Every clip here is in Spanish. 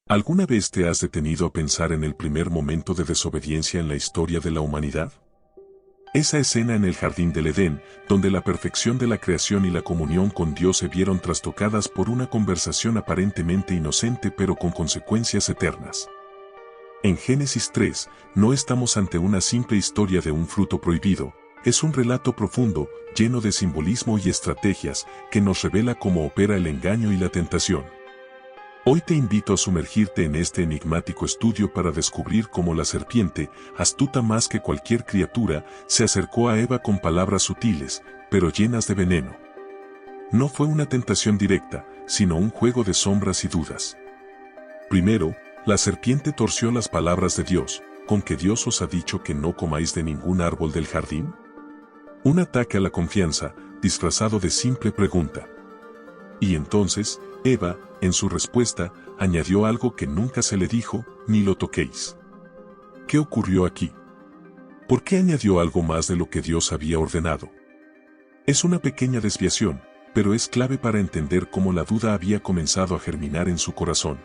¿Alguna vez te has detenido a pensar en el primer momento de desobediencia en la historia de la humanidad? Esa escena en el jardín del Edén, donde la perfección de la creación y la comunión con Dios se vieron trastocadas por una conversación aparentemente inocente pero con consecuencias eternas. En Génesis 3, no estamos ante una simple historia de un fruto prohibido, es un relato profundo, lleno de simbolismo y estrategias, que nos revela cómo opera el engaño y la tentación. Hoy te invito a sumergirte en este enigmático estudio para descubrir cómo la serpiente, astuta más que cualquier criatura, se acercó a Eva con palabras sutiles, pero llenas de veneno. No fue una tentación directa, sino un juego de sombras y dudas. Primero, la serpiente torció las palabras de Dios, ¿con que Dios os ha dicho que no comáis de ningún árbol del jardín? Un ataque a la confianza, disfrazado de simple pregunta. Y entonces, Eva, en su respuesta, añadió algo que nunca se le dijo, ni lo toquéis. ¿Qué ocurrió aquí? ¿Por qué añadió algo más de lo que Dios había ordenado? Es una pequeña desviación, pero es clave para entender cómo la duda había comenzado a germinar en su corazón.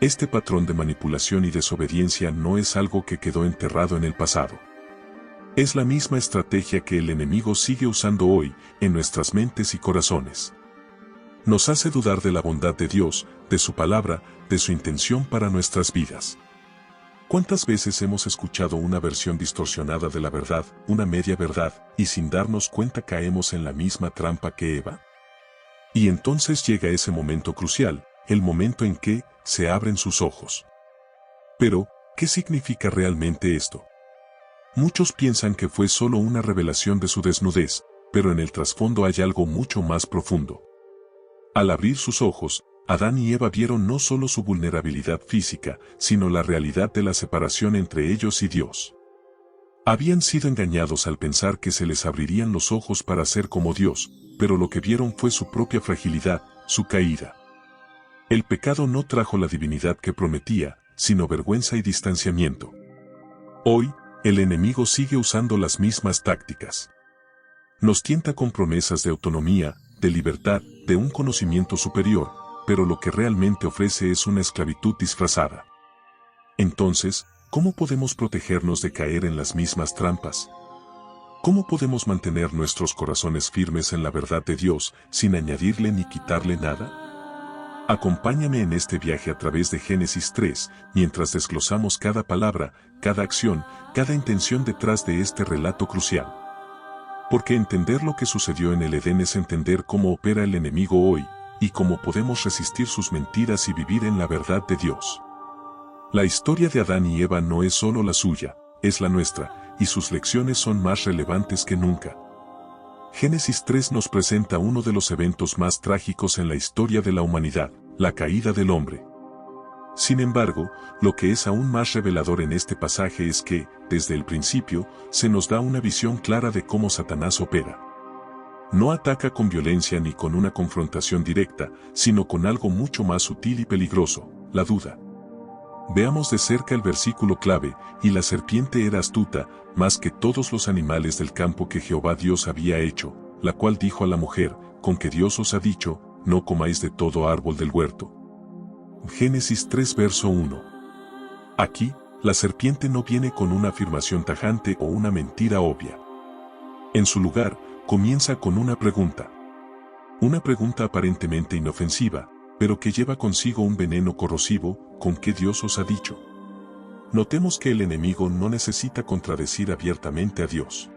Este patrón de manipulación y desobediencia no es algo que quedó enterrado en el pasado. Es la misma estrategia que el enemigo sigue usando hoy, en nuestras mentes y corazones. Nos hace dudar de la bondad de Dios, de su palabra, de su intención para nuestras vidas. ¿Cuántas veces hemos escuchado una versión distorsionada de la verdad, una media verdad, y sin darnos cuenta caemos en la misma trampa que Eva? Y entonces llega ese momento crucial, el momento en que se abren sus ojos. Pero, ¿qué significa realmente esto? Muchos piensan que fue solo una revelación de su desnudez, pero en el trasfondo hay algo mucho más profundo. Al abrir sus ojos, Adán y Eva vieron no solo su vulnerabilidad física, sino la realidad de la separación entre ellos y Dios. Habían sido engañados al pensar que se les abrirían los ojos para ser como Dios, pero lo que vieron fue su propia fragilidad, su caída. El pecado no trajo la divinidad que prometía, sino vergüenza y distanciamiento. Hoy, el enemigo sigue usando las mismas tácticas. Nos tienta con promesas de autonomía, de libertad, de un conocimiento superior, pero lo que realmente ofrece es una esclavitud disfrazada. Entonces, ¿cómo podemos protegernos de caer en las mismas trampas? ¿Cómo podemos mantener nuestros corazones firmes en la verdad de Dios, sin añadirle ni quitarle nada? Acompáñame en este viaje a través de Génesis 3, mientras desglosamos cada palabra, cada acción, cada intención detrás de este relato crucial. Porque entender lo que sucedió en el Edén es entender cómo opera el enemigo hoy, y cómo podemos resistir sus mentiras y vivir en la verdad de Dios. La historia de Adán y Eva no es solo la suya, es la nuestra, y sus lecciones son más relevantes que nunca. Génesis 3 nos presenta uno de los eventos más trágicos en la historia de la humanidad, la caída del hombre. Sin embargo, lo que es aún más revelador en este pasaje es que, desde el principio, se nos da una visión clara de cómo Satanás opera. No ataca con violencia ni con una confrontación directa, sino con algo mucho más sutil y peligroso, la duda. Veamos de cerca el versículo clave, y la serpiente era astuta, más que todos los animales del campo que Jehová Dios había hecho, la cual dijo a la mujer, con que Dios os ha dicho, no comáis de todo árbol del huerto. Génesis 3 verso 1. Aquí, la serpiente no viene con una afirmación tajante o una mentira obvia. En su lugar, comienza con una pregunta. Una pregunta aparentemente inofensiva, pero que lleva consigo un veneno corrosivo, ¿con qué Dios os ha dicho? Notemos que el enemigo no necesita contradecir abiertamente a Dios.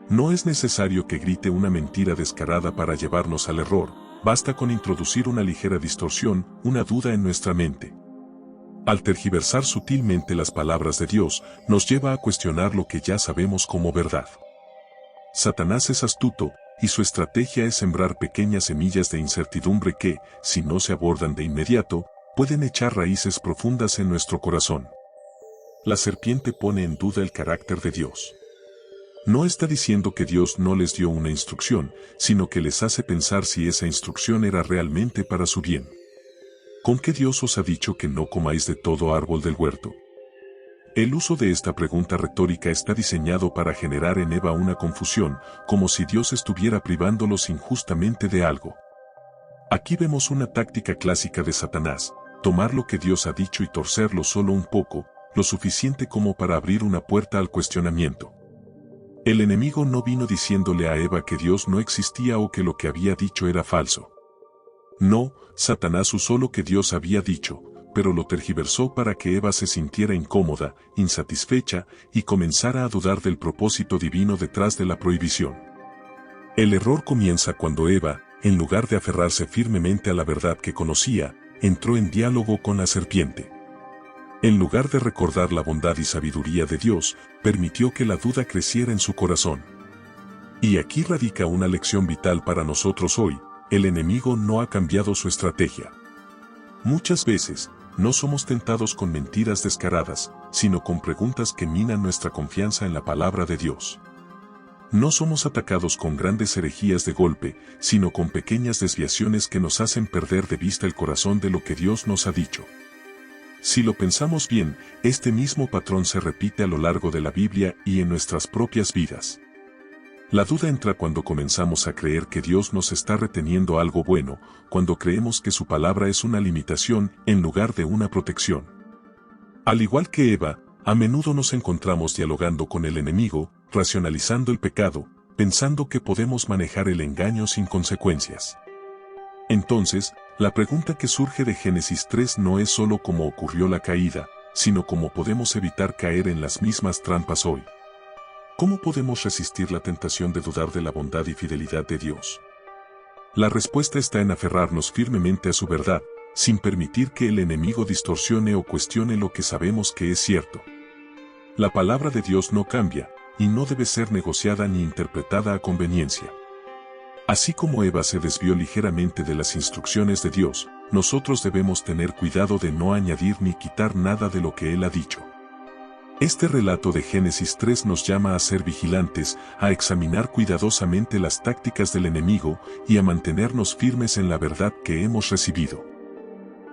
No es necesario que grite una mentira descarada para llevarnos al error, basta con introducir una ligera distorsión, una duda en nuestra mente. Al tergiversar sutilmente las palabras de Dios, nos lleva a cuestionar lo que ya sabemos como verdad. Satanás es astuto, y su estrategia es sembrar pequeñas semillas de incertidumbre que, si no se abordan de inmediato, pueden echar raíces profundas en nuestro corazón. La serpiente pone en duda el carácter de Dios. No está diciendo que Dios no les dio una instrucción, sino que les hace pensar si esa instrucción era realmente para su bien. ¿Con qué Dios os ha dicho que no comáis de todo árbol del huerto? El uso de esta pregunta retórica está diseñado para generar en Eva una confusión, como si Dios estuviera privándolos injustamente de algo. Aquí vemos una táctica clásica de Satanás, tomar lo que Dios ha dicho y torcerlo solo un poco, lo suficiente como para abrir una puerta al cuestionamiento. El enemigo no vino diciéndole a Eva que Dios no existía o que lo que había dicho era falso. No, Satanás usó lo que Dios había dicho, pero lo tergiversó para que Eva se sintiera incómoda, insatisfecha, y comenzara a dudar del propósito divino detrás de la prohibición. El error comienza cuando Eva, en lugar de aferrarse firmemente a la verdad que conocía, entró en diálogo con la serpiente. En lugar de recordar la bondad y sabiduría de Dios, permitió que la duda creciera en su corazón. Y aquí radica una lección vital para nosotros hoy: el enemigo no ha cambiado su estrategia. Muchas veces, no somos tentados con mentiras descaradas, sino con preguntas que minan nuestra confianza en la palabra de Dios. No somos atacados con grandes herejías de golpe, sino con pequeñas desviaciones que nos hacen perder de vista el corazón de lo que Dios nos ha dicho. Si lo pensamos bien, este mismo patrón se repite a lo largo de la Biblia y en nuestras propias vidas. La duda entra cuando comenzamos a creer que Dios nos está reteniendo algo bueno, cuando creemos que su palabra es una limitación en lugar de una protección. Al igual que Eva, a menudo nos encontramos dialogando con el enemigo, racionalizando el pecado, pensando que podemos manejar el engaño sin consecuencias. Entonces, la pregunta que surge de Génesis 3 no es solo cómo ocurrió la caída, sino cómo podemos evitar caer en las mismas trampas hoy. ¿Cómo podemos resistir la tentación de dudar de la bondad y fidelidad de Dios? La respuesta está en aferrarnos firmemente a su verdad, sin permitir que el enemigo distorsione o cuestione lo que sabemos que es cierto. La palabra de Dios no cambia, y no debe ser negociada ni interpretada a conveniencia. Así como Eva se desvió ligeramente de las instrucciones de Dios, nosotros debemos tener cuidado de no añadir ni quitar nada de lo que Él ha dicho. Este relato de Génesis 3 nos llama a ser vigilantes, a examinar cuidadosamente las tácticas del enemigo y a mantenernos firmes en la verdad que hemos recibido.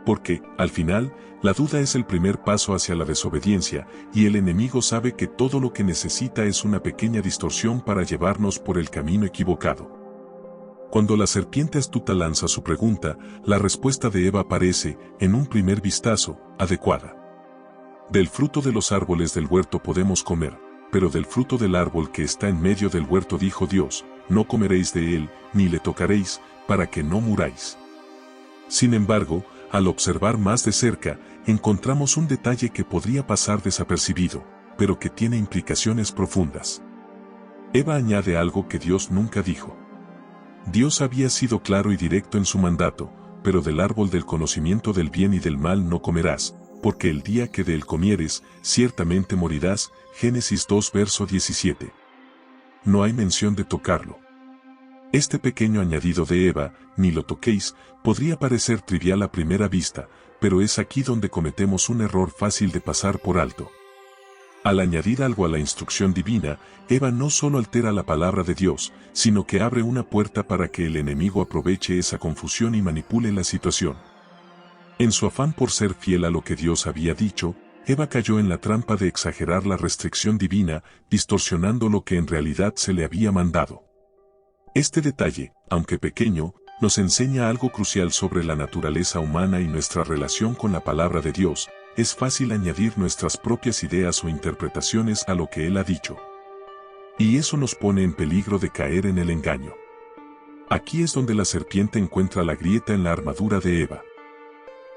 Porque, al final, la duda es el primer paso hacia la desobediencia, y el enemigo sabe que todo lo que necesita es una pequeña distorsión para llevarnos por el camino equivocado. Cuando la serpiente astuta lanza su pregunta, la respuesta de Eva parece, en un primer vistazo, adecuada. Del fruto de los árboles del huerto podemos comer, pero del fruto del árbol que está en medio del huerto dijo Dios, no comeréis de él, ni le tocaréis, para que no muráis. Sin embargo, al observar más de cerca, encontramos un detalle que podría pasar desapercibido, pero que tiene implicaciones profundas. Eva añade algo que Dios nunca dijo. Dios había sido claro y directo en su mandato, pero del árbol del conocimiento del bien y del mal no comerás, porque el día que de él comieres, ciertamente morirás. Génesis 2 verso 17. No hay mención de tocarlo. Este pequeño añadido de Eva, ni lo toquéis, podría parecer trivial a primera vista, pero es aquí donde cometemos un error fácil de pasar por alto. Al añadir algo a la instrucción divina, Eva no solo altera la palabra de Dios, sino que abre una puerta para que el enemigo aproveche esa confusión y manipule la situación. En su afán por ser fiel a lo que Dios había dicho, Eva cayó en la trampa de exagerar la restricción divina, distorsionando lo que en realidad se le había mandado. Este detalle, aunque pequeño, nos enseña algo crucial sobre la naturaleza humana y nuestra relación con la palabra de Dios. Es fácil añadir nuestras propias ideas o interpretaciones a lo que Él ha dicho. Y eso nos pone en peligro de caer en el engaño. Aquí es donde la serpiente encuentra la grieta en la armadura de Eva.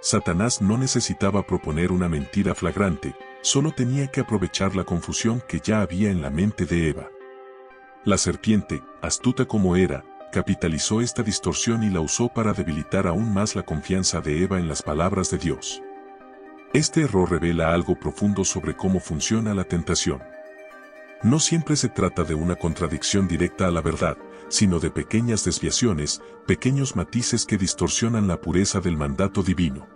Satanás no necesitaba proponer una mentira flagrante, solo tenía que aprovechar la confusión que ya había en la mente de Eva. La serpiente, astuta como era, capitalizó esta distorsión y la usó para debilitar aún más la confianza de Eva en las palabras de Dios. Este error revela algo profundo sobre cómo funciona la tentación. No siempre se trata de una contradicción directa a la verdad, sino de pequeñas desviaciones, pequeños matices que distorsionan la pureza del mandato divino.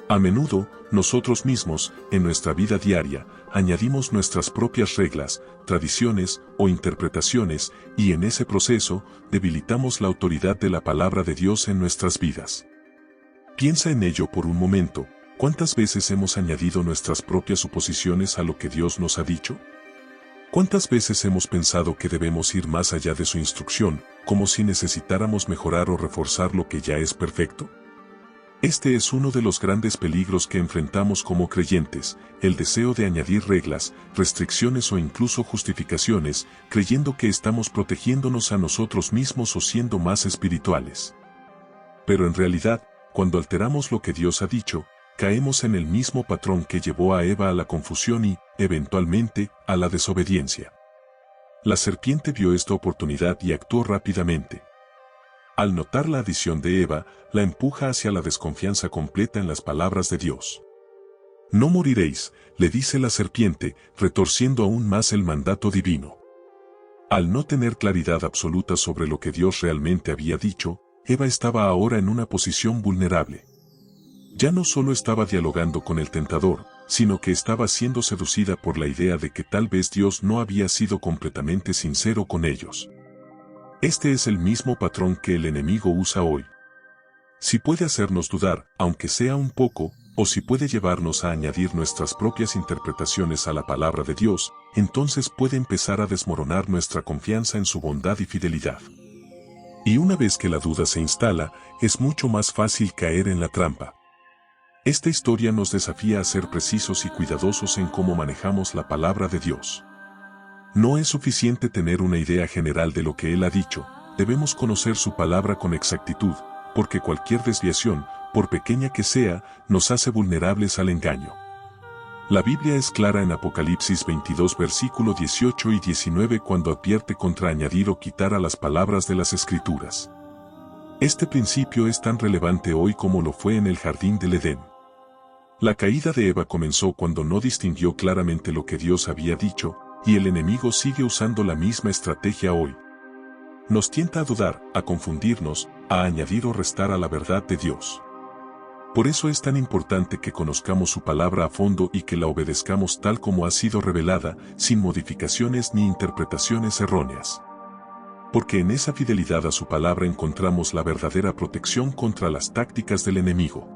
A menudo, nosotros mismos, en nuestra vida diaria, añadimos nuestras propias reglas, tradiciones o interpretaciones, y en ese proceso, debilitamos la autoridad de la palabra de Dios en nuestras vidas. Piensa en ello por un momento. ¿Cuántas veces hemos añadido nuestras propias suposiciones a lo que Dios nos ha dicho? ¿Cuántas veces hemos pensado que debemos ir más allá de su instrucción, como si necesitáramos mejorar o reforzar lo que ya es perfecto? Este es uno de los grandes peligros que enfrentamos como creyentes, el deseo de añadir reglas, restricciones o incluso justificaciones, creyendo que estamos protegiéndonos a nosotros mismos o siendo más espirituales. Pero en realidad, cuando alteramos lo que Dios ha dicho, caemos en el mismo patrón que llevó a Eva a la confusión y, eventualmente, a la desobediencia. La serpiente vio esta oportunidad y actuó rápidamente. Al notar la adición de Eva, la empuja hacia la desconfianza completa en las palabras de Dios. No moriréis, le dice la serpiente, retorciendo aún más el mandato divino. Al no tener claridad absoluta sobre lo que Dios realmente había dicho, Eva estaba ahora en una posición vulnerable. Ya no solo estaba dialogando con el tentador, sino que estaba siendo seducida por la idea de que tal vez Dios no había sido completamente sincero con ellos. Este es el mismo patrón que el enemigo usa hoy. Si puede hacernos dudar, aunque sea un poco, o si puede llevarnos a añadir nuestras propias interpretaciones a la palabra de Dios, entonces puede empezar a desmoronar nuestra confianza en su bondad y fidelidad. Y una vez que la duda se instala, es mucho más fácil caer en la trampa. Esta historia nos desafía a ser precisos y cuidadosos en cómo manejamos la palabra de Dios. No es suficiente tener una idea general de lo que Él ha dicho, debemos conocer su palabra con exactitud, porque cualquier desviación, por pequeña que sea, nos hace vulnerables al engaño. La Biblia es clara en Apocalipsis 22 versículo 18 y 19 cuando advierte contra añadir o quitar a las palabras de las Escrituras. Este principio es tan relevante hoy como lo fue en el jardín del Edén. La caída de Eva comenzó cuando no distinguió claramente lo que Dios había dicho, y el enemigo sigue usando la misma estrategia hoy. Nos tienta a dudar, a confundirnos, a añadir o restar a la verdad de Dios. Por eso es tan importante que conozcamos su palabra a fondo y que la obedezcamos tal como ha sido revelada, sin modificaciones ni interpretaciones erróneas. Porque en esa fidelidad a su palabra encontramos la verdadera protección contra las tácticas del enemigo.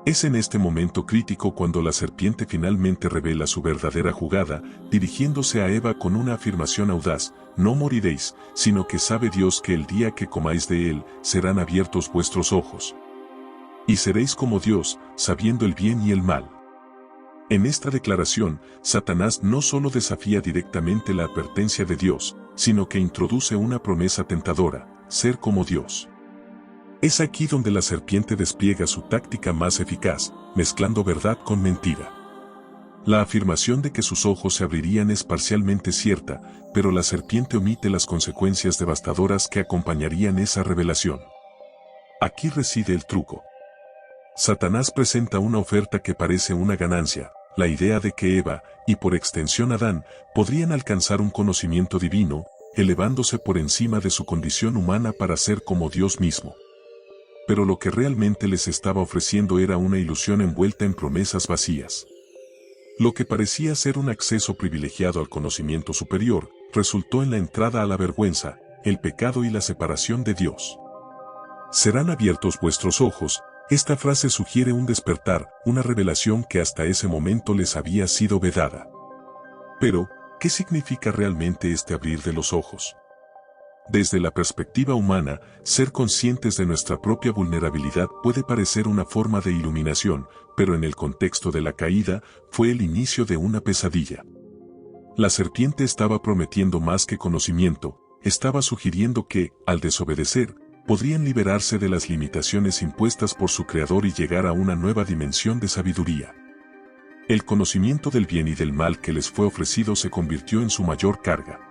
Es en este momento crítico cuando la serpiente finalmente revela su verdadera jugada, dirigiéndose a Eva con una afirmación audaz: no moriréis, sino que sabe Dios que el día que comáis de él, serán abiertos vuestros ojos. Y seréis como Dios, sabiendo el bien y el mal. En esta declaración, Satanás no solo desafía directamente la advertencia de Dios, sino que introduce una promesa tentadora: ser como Dios. Es aquí donde la serpiente despliega su táctica más eficaz, mezclando verdad con mentira. La afirmación de que sus ojos se abrirían es parcialmente cierta, pero la serpiente omite las consecuencias devastadoras que acompañarían esa revelación. Aquí reside el truco. Satanás presenta una oferta que parece una ganancia, la idea de que Eva, y por extensión Adán, podrían alcanzar un conocimiento divino, elevándose por encima de su condición humana para ser como Dios mismo. Pero lo que realmente les estaba ofreciendo era una ilusión envuelta en promesas vacías. Lo que parecía ser un acceso privilegiado al conocimiento superior, resultó en la entrada a la vergüenza, el pecado y la separación de Dios. Serán abiertos vuestros ojos. Esta frase sugiere un despertar, una revelación que hasta ese momento les había sido vedada. Pero, ¿qué significa realmente este abrir de los ojos? Desde la perspectiva humana, ser conscientes de nuestra propia vulnerabilidad puede parecer una forma de iluminación, pero en el contexto de la caída, fue el inicio de una pesadilla. La serpiente estaba prometiendo más que conocimiento, estaba sugiriendo que, al desobedecer, podrían liberarse de las limitaciones impuestas por su creador y llegar a una nueva dimensión de sabiduría. El conocimiento del bien y del mal que les fue ofrecido se convirtió en su mayor carga.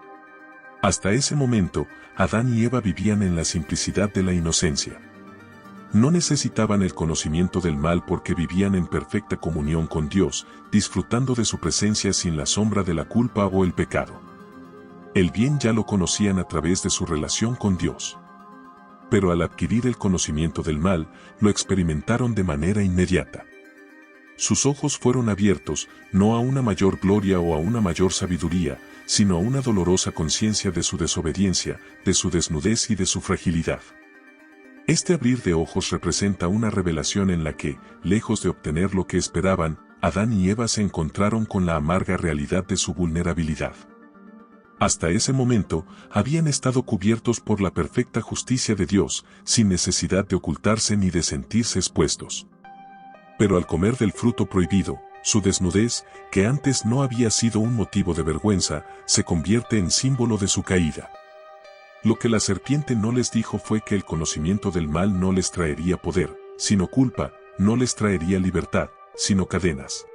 Hasta ese momento, Adán y Eva vivían en la simplicidad de la inocencia. No necesitaban el conocimiento del mal porque vivían en perfecta comunión con Dios, disfrutando de su presencia sin la sombra de la culpa o el pecado. El bien ya lo conocían a través de su relación con Dios. Pero al adquirir el conocimiento del mal, lo experimentaron de manera inmediata. Sus ojos fueron abiertos, no a una mayor gloria o a una mayor sabiduría, sino a una dolorosa conciencia de su desobediencia, de su desnudez y de su fragilidad. Este abrir de ojos representa una revelación en la que, lejos de obtener lo que esperaban, Adán y Eva se encontraron con la amarga realidad de su vulnerabilidad. Hasta ese momento, habían estado cubiertos por la perfecta justicia de Dios, sin necesidad de ocultarse ni de sentirse expuestos. Pero al comer del fruto prohibido, su desnudez, que antes no había sido un motivo de vergüenza, se convierte en símbolo de su caída. Lo que la serpiente no les dijo fue que el conocimiento del mal no les traería poder, sino culpa, no les traería libertad, sino cadenas.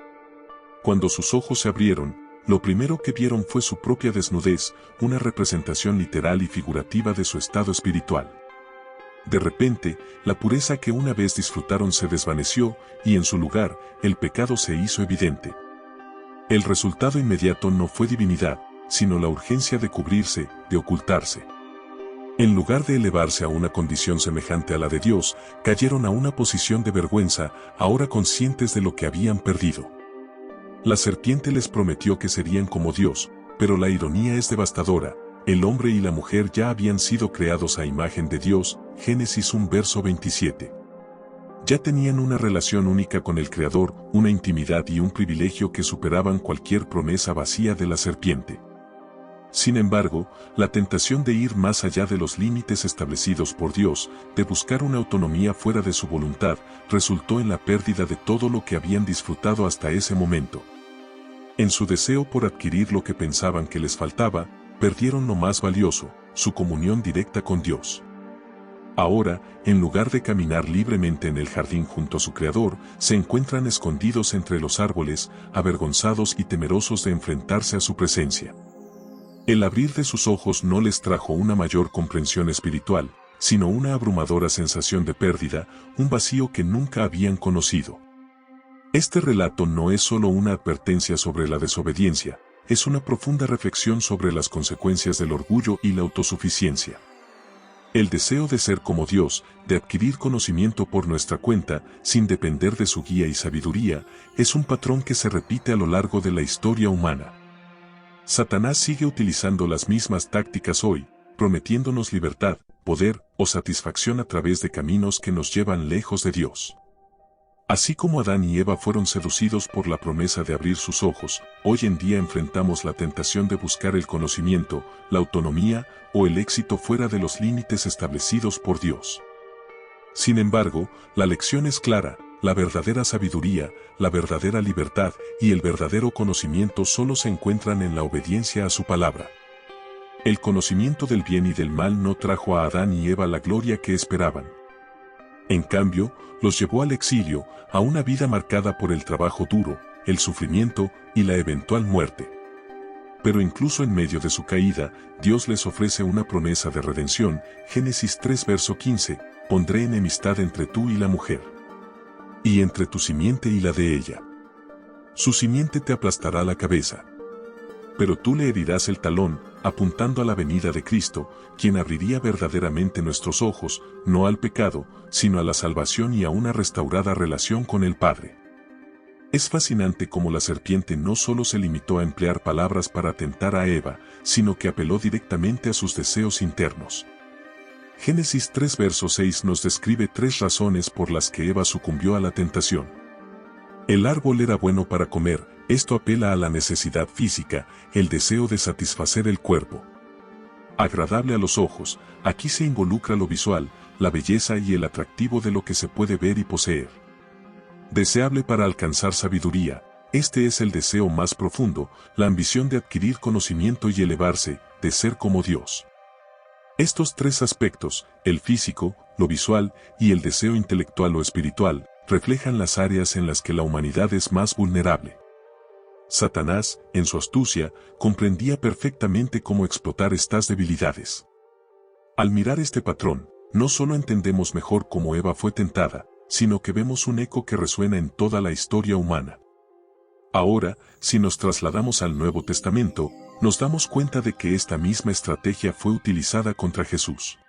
Cuando sus ojos se abrieron, lo primero que vieron fue su propia desnudez, una representación literal y figurativa de su estado espiritual. De repente, la pureza que una vez disfrutaron se desvaneció, y en su lugar, el pecado se hizo evidente. El resultado inmediato no fue divinidad, sino la urgencia de cubrirse, de ocultarse. En lugar de elevarse a una condición semejante a la de Dios, cayeron a una posición de vergüenza, ahora conscientes de lo que habían perdido. La serpiente les prometió que serían como Dios, pero la ironía es devastadora. El hombre y la mujer ya habían sido creados a imagen de Dios, Génesis 1 verso 27. Ya tenían una relación única con el Creador, una intimidad y un privilegio que superaban cualquier promesa vacía de la serpiente. Sin embargo, la tentación de ir más allá de los límites establecidos por Dios, de buscar una autonomía fuera de su voluntad, resultó en la pérdida de todo lo que habían disfrutado hasta ese momento. En su deseo por adquirir lo que pensaban que les faltaba, perdieron lo más valioso, su comunión directa con Dios. Ahora, en lugar de caminar libremente en el jardín junto a su Creador, se encuentran escondidos entre los árboles, avergonzados y temerosos de enfrentarse a su presencia. El abrir de sus ojos no les trajo una mayor comprensión espiritual, sino una abrumadora sensación de pérdida, un vacío que nunca habían conocido. Este relato no es solo una advertencia sobre la desobediencia, es una profunda reflexión sobre las consecuencias del orgullo y la autosuficiencia. El deseo de ser como Dios, de adquirir conocimiento por nuestra cuenta, sin depender de su guía y sabiduría, es un patrón que se repite a lo largo de la historia humana. Satanás sigue utilizando las mismas tácticas hoy, prometiéndonos libertad, poder o satisfacción a través de caminos que nos llevan lejos de Dios. Así como Adán y Eva fueron seducidos por la promesa de abrir sus ojos, hoy en día enfrentamos la tentación de buscar el conocimiento, la autonomía o el éxito fuera de los límites establecidos por Dios. Sin embargo, la lección es clara, la verdadera sabiduría, la verdadera libertad y el verdadero conocimiento solo se encuentran en la obediencia a su palabra. El conocimiento del bien y del mal no trajo a Adán y Eva la gloria que esperaban. En cambio, los llevó al exilio, a una vida marcada por el trabajo duro, el sufrimiento y la eventual muerte. Pero incluso en medio de su caída, Dios les ofrece una promesa de redención, Génesis 3 verso 15, pondré enemistad entre tú y la mujer, y entre tu simiente y la de ella. Su simiente te aplastará la cabeza, pero tú le herirás el talón, apuntando a la venida de Cristo, quien abriría verdaderamente nuestros ojos, no al pecado, sino a la salvación y a una restaurada relación con el Padre. Es fascinante cómo la serpiente no solo se limitó a emplear palabras para tentar a Eva, sino que apeló directamente a sus deseos internos. Génesis 3 verso 6 nos describe 3 razones por las que Eva sucumbió a la tentación. El árbol era bueno para comer, esto apela a la necesidad física, el deseo de satisfacer el cuerpo. Agradable a los ojos, aquí se involucra lo visual, la belleza y el atractivo de lo que se puede ver y poseer. Deseable para alcanzar sabiduría, este es el deseo más profundo, la ambición de adquirir conocimiento y elevarse, de ser como Dios. Estos 3 aspectos, el físico, lo visual y el deseo intelectual o espiritual, reflejan las áreas en las que la humanidad es más vulnerable. Satanás, en su astucia, comprendía perfectamente cómo explotar estas debilidades. Al mirar este patrón, no solo entendemos mejor cómo Eva fue tentada, sino que vemos un eco que resuena en toda la historia humana. Ahora, si nos trasladamos al Nuevo Testamento, nos damos cuenta de que esta misma estrategia fue utilizada contra Jesús.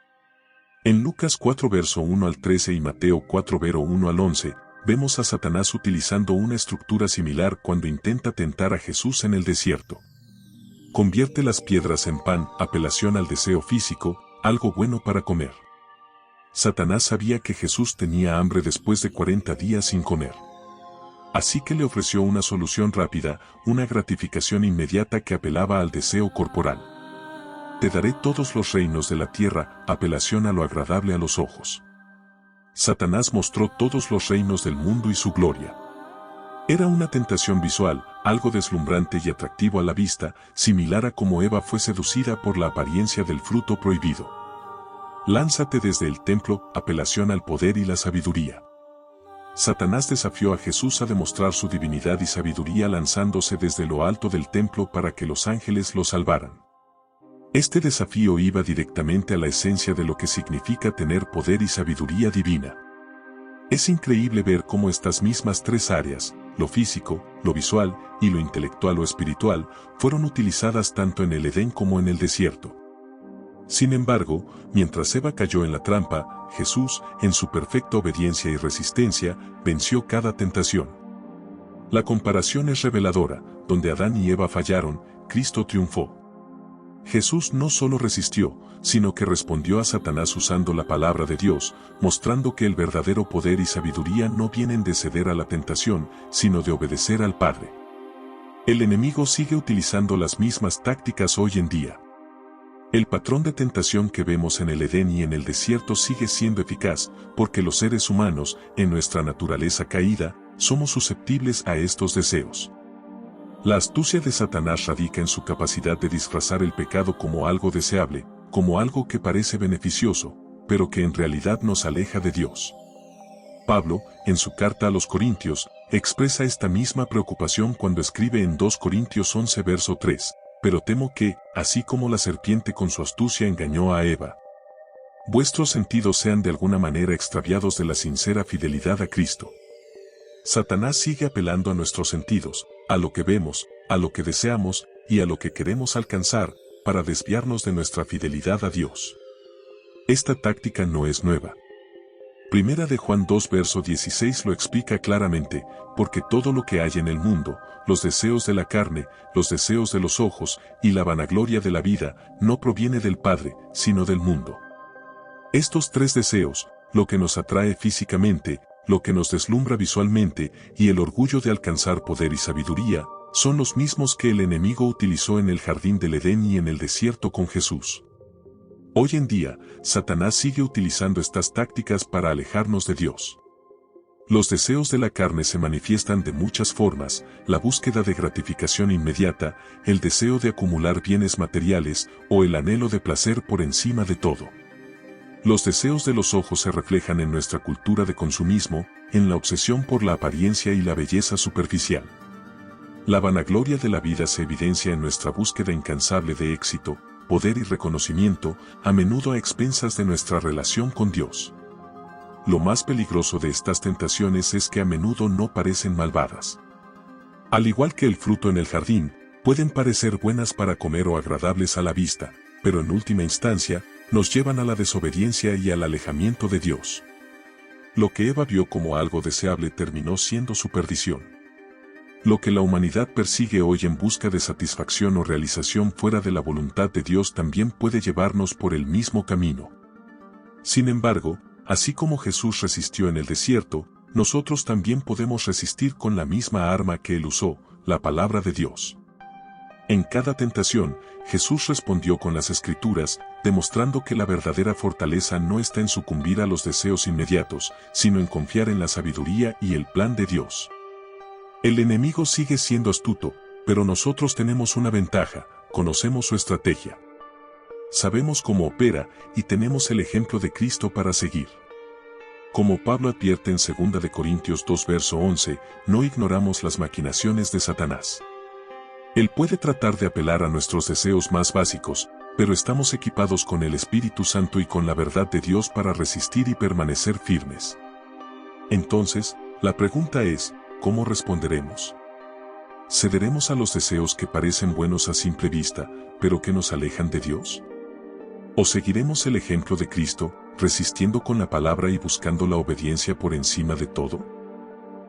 En Lucas 4 verso 1 al 13 y Mateo 4 verso 1 al 11, vemos a Satanás utilizando una estructura similar cuando intenta tentar a Jesús en el desierto. Convierte las piedras en pan, apelación al deseo físico, algo bueno para comer. Satanás sabía que Jesús tenía hambre después de 40 días sin comer. Así que le ofreció una solución rápida, una gratificación inmediata que apelaba al deseo corporal. te daré todos los reinos de la tierra, apelación a lo agradable a los ojos. Satanás mostró todos los reinos del mundo y su gloria. Era una tentación visual, algo deslumbrante y atractivo a la vista, similar a como Eva fue seducida por la apariencia del fruto prohibido. Lánzate desde el templo, apelación al poder y la sabiduría. Satanás desafió a Jesús a demostrar su divinidad y sabiduría lanzándose desde lo alto del templo para que los ángeles lo salvaran. Este desafío iba directamente a la esencia de lo que significa tener poder y sabiduría divina. Es increíble ver cómo estas mismas tres áreas, lo físico, lo visual y lo intelectual o espiritual, fueron utilizadas tanto en el Edén como en el desierto. Sin embargo, mientras Eva cayó en la trampa, Jesús, en su perfecta obediencia y resistencia, venció cada tentación. La comparación es reveladora, donde Adán y Eva fallaron, Cristo triunfó. Jesús no solo resistió, sino que respondió a Satanás usando la palabra de Dios, mostrando que el verdadero poder y sabiduría no vienen de ceder a la tentación, sino de obedecer al Padre. El enemigo sigue utilizando las mismas tácticas hoy en día. El patrón de tentación que vemos en el Edén y en el desierto sigue siendo eficaz, porque los seres humanos, en nuestra naturaleza caída, somos susceptibles a estos deseos. La astucia de Satanás radica en su capacidad de disfrazar el pecado como algo deseable, como algo que parece beneficioso, pero que en realidad nos aleja de Dios. Pablo, en su carta a los Corintios, expresa esta misma preocupación cuando escribe en 2 Corintios 11 verso 3, pero temo que, así como la serpiente con su astucia engañó a Eva, vuestros sentidos sean de alguna manera extraviados de la sincera fidelidad a Cristo. Satanás sigue apelando a nuestros sentidos, a lo que vemos, a lo que deseamos y a lo que queremos alcanzar, para desviarnos de nuestra fidelidad a Dios. Esta táctica no es nueva. Primera de Juan 2 verso 16 lo explica claramente, porque todo lo que hay en el mundo, los deseos de la carne, los deseos de los ojos y la vanagloria de la vida, no proviene del Padre, sino del mundo. Estos tres deseos, lo que nos atrae físicamente, lo que nos deslumbra visualmente y el orgullo de alcanzar poder y sabiduría, son los mismos que el enemigo utilizó en el jardín del Edén y en el desierto con Jesús. Hoy en día, Satanás sigue utilizando estas tácticas para alejarnos de Dios. Los deseos de la carne se manifiestan de muchas formas: la búsqueda de gratificación inmediata, el deseo de acumular bienes materiales o el anhelo de placer por encima de todo. Los deseos de los ojos se reflejan en nuestra cultura de consumismo, en la obsesión por la apariencia y la belleza superficial. La vanagloria de la vida se evidencia en nuestra búsqueda incansable de éxito, poder y reconocimiento, a menudo a expensas de nuestra relación con Dios. Lo más peligroso de estas tentaciones es que a menudo no parecen malvadas. Al igual que el fruto en el jardín, pueden parecer buenas para comer o agradables a la vista, pero en última instancia, nos llevan a la desobediencia y al alejamiento de Dios. Lo que Eva vio como algo deseable terminó siendo su perdición. Lo que la humanidad persigue hoy en busca de satisfacción o realización fuera de la voluntad de Dios también puede llevarnos por el mismo camino. Sin embargo, así como Jesús resistió en el desierto, nosotros también podemos resistir con la misma arma que Él usó, la palabra de Dios. En cada tentación, Jesús respondió con las Escrituras, demostrando que la verdadera fortaleza no está en sucumbir a los deseos inmediatos, sino en confiar en la sabiduría y el plan de Dios. El enemigo sigue siendo astuto, pero nosotros tenemos una ventaja: conocemos su estrategia. Sabemos cómo opera y tenemos el ejemplo de Cristo para seguir. Como Pablo advierte en 2 de Corintios 2 verso 11, no ignoramos las maquinaciones de Satanás. Él puede tratar de apelar a nuestros deseos más básicos, pero estamos equipados con el Espíritu Santo y con la verdad de Dios para resistir y permanecer firmes. Entonces, la pregunta es, ¿cómo responderemos? ¿Cederemos a los deseos que parecen buenos a simple vista, pero que nos alejan de Dios? ¿O seguiremos el ejemplo de Cristo, resistiendo con la palabra y buscando la obediencia por encima de todo?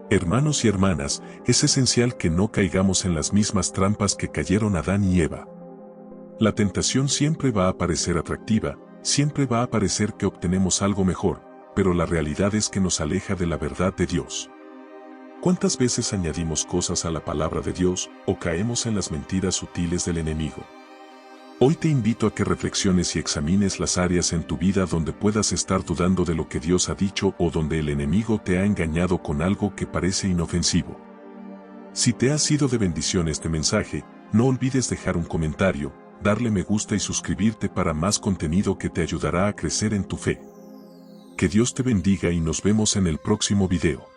Hermanos y hermanas, es esencial que no caigamos en las mismas trampas que cayeron Adán y Eva. La tentación siempre va a parecer atractiva, siempre va a parecer que obtenemos algo mejor, pero la realidad es que nos aleja de la verdad de Dios. ¿Cuántas veces añadimos cosas a la palabra de Dios o caemos en las mentiras sutiles del enemigo? Hoy te invito a que reflexiones y examines las áreas en tu vida donde puedas estar dudando de lo que Dios ha dicho o donde el enemigo te ha engañado con algo que parece inofensivo. Si te ha sido de bendición este mensaje, no olvides dejar un comentario, darle me gusta y suscribirte para más contenido que te ayudará a crecer en tu fe. Que Dios te bendiga y nos vemos en el próximo video.